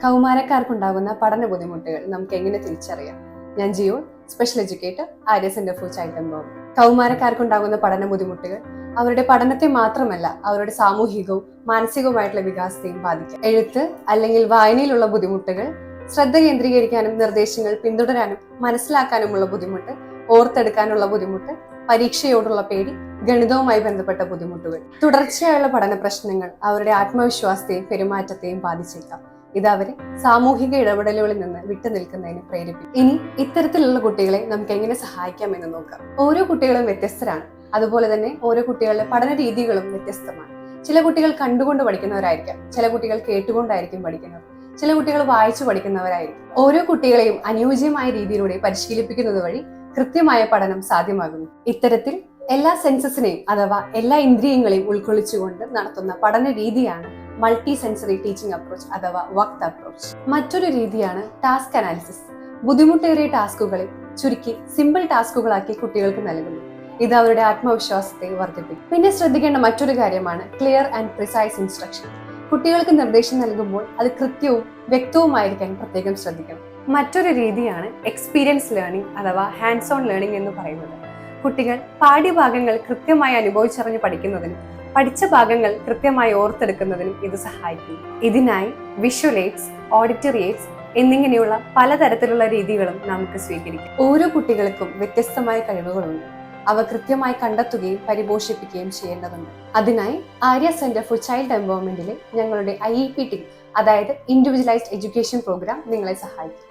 കൗമാരക്കാർക്കുണ്ടാകുന്ന പഠന ബുദ്ധിമുട്ടുകൾ നമുക്ക് എങ്ങനെ തിരിച്ചറിയാം? ഞാൻ ജിയോൺ, special educator, Arya centre for child development. കൗമാരക്കാർക്കുണ്ടാകുന്ന പഠന ബുദ്ധിമുട്ടുകൾ അവരുടെ പഠനത്തെ മാത്രമല്ല, അവരുടെ സാമൂഹികവും മാനസികവുമായിട്ടുള്ള വികാസത്തെയും ബാധിക്കും. എഴുത്ത് അല്ലെങ്കിൽ വായനയിലുള്ള ബുദ്ധിമുട്ടുകൾ, ശ്രദ്ധ കേന്ദ്രീകരിക്കാനും നിർദ്ദേശങ്ങൾ പിന്തുടരാനും മനസ്സിലാക്കാനുമുള്ള ബുദ്ധിമുട്ട്, ഓർത്തെടുക്കാനുള്ള ബുദ്ധിമുട്ട്, പരീക്ഷയോടുള്ള പേടി, ഗണിതവുമായി ബന്ധപ്പെട്ട ബുദ്ധിമുട്ടുകൾ. തുടർച്ചയായുള്ള പഠന പ്രശ്നങ്ങൾ അവരുടെ ആത്മവിശ്വാസത്തെയും പെരുമാറ്റത്തെയും ബാധിച്ചേക്കാം. ഇത് അവരെ സാമൂഹിക ഇടപെടലുകളിൽ നിന്ന് വിട്ടുനിൽക്കുന്നതിന് പ്രേരിപ്പിക്കും. ഇനി ഇത്തരത്തിലുള്ള കുട്ടികളെ നമുക്ക് എങ്ങനെ സഹായിക്കാം എന്ന് നോക്കാം. ഓരോ കുട്ടികളും വ്യത്യസ്തരാണ്. അതുപോലെ തന്നെ ഓരോ കുട്ടികളുടെ പഠന രീതികളും വ്യത്യസ്തമാണ്. ചില കുട്ടികൾ കണ്ടുകൊണ്ട് പഠിക്കുന്നവരായിരിക്കാം, ചില കുട്ടികൾ കേട്ടുകൊണ്ടായിരിക്കും പഠിക്കുന്നത്, ചില കുട്ടികൾ വായിച്ചു പഠിക്കുന്നവരായിരിക്കും. ഓരോ കുട്ടികളെയും അനുയോജ്യമായ രീതിയിലൂടെ പരിശീലിപ്പിക്കുന്നത് വഴി കൃത്യമായ പഠനം സാധ്യമാകുന്നു. ഇത്തരത്തിൽ എല്ലാ സെൻസസിനെയും അഥവാ എല്ലാ ഇന്ദ്രിയങ്ങളെയും ഉൾക്കൊള്ളിച്ചുകൊണ്ട് നടത്തുന്ന പഠന രീതിയാണ് മൾട്ടി സെൻസറി ടീച്ചിങ് അപ്രോച്ച് അഥവാ വക്ത് അപ്രോച്ച്. മറ്റൊരു രീതിയാണ് ടാസ്ക് അനാലിസിസ്. ബുദ്ധിമുട്ടേറിയ ടാസ്കുകളെ ചുരുക്കി സിമ്പിൾ ടാസ്കുകളാക്കി കുട്ടികൾക്ക് നൽകുന്നു. ഇത് അവരുടെ ആത്മവിശ്വാസത്തെ വർദ്ധിപ്പിക്കും. പിന്നെ ശ്രദ്ധിക്കേണ്ട മറ്റൊരു കാര്യമാണ് ക്ലിയർ ആൻഡ് പ്രിസൈസ് ഇൻസ്ട്രക്ഷൻ. കുട്ടികൾക്ക് നിർദ്ദേശം നൽകുമ്പോൾ അത് കൃത്യവും വ്യക്തവുമായിരിക്കാൻ പ്രത്യേകം ശ്രദ്ധിക്കണം. മറ്റൊരു രീതിയാണ് എക്സ്പീരിയൻസ് ലേണിംഗ് അഥവാ ഹാൻഡ്സ് ഓൺ ലേണിംഗ് എന്ന് പറയുന്നത്. കുട്ടികൾ പാഠ്യഭാഗങ്ങൾ കൃത്യമായി അനുഭവിച്ചറിഞ്ഞ് പഠിക്കുന്നതിനും പഠിച്ച ഭാഗങ്ങൾ കൃത്യമായി ഓർത്തെടുക്കുന്നതിനും ഇത് സഹായിക്കുന്നു. ഇതിനായി വിഷ്വൽ എയ്ഡ്സ്, ഓഡിറ്ററി എയ്ഡ്സ് എന്നിങ്ങനെയുള്ള പലതരത്തിലുള്ള രീതികളും നമുക്ക് സ്വീകരിക്കാം. ഓരോ കുട്ടികൾക്കും വ്യത്യസ്തമായ കഴിവുകളുണ്ട്. അവ കൃത്യമായി കണ്ടെത്തുകയും പരിപോഷിപ്പിക്കുകയും ചെയ്യേണ്ടതുണ്ട്. അതിനായി ആര്യ സെന്റർ ഫോർ ചൈൽഡ് എംപവർമെന്റിലെ ഞങ്ങളുടെ IEP ടീം, അതായത് ഇൻഡിവിജ്വലൈസ്ഡ് എഡ്യൂക്കേഷൻ പ്രോഗ്രാം നിങ്ങളെ സഹായിക്കും.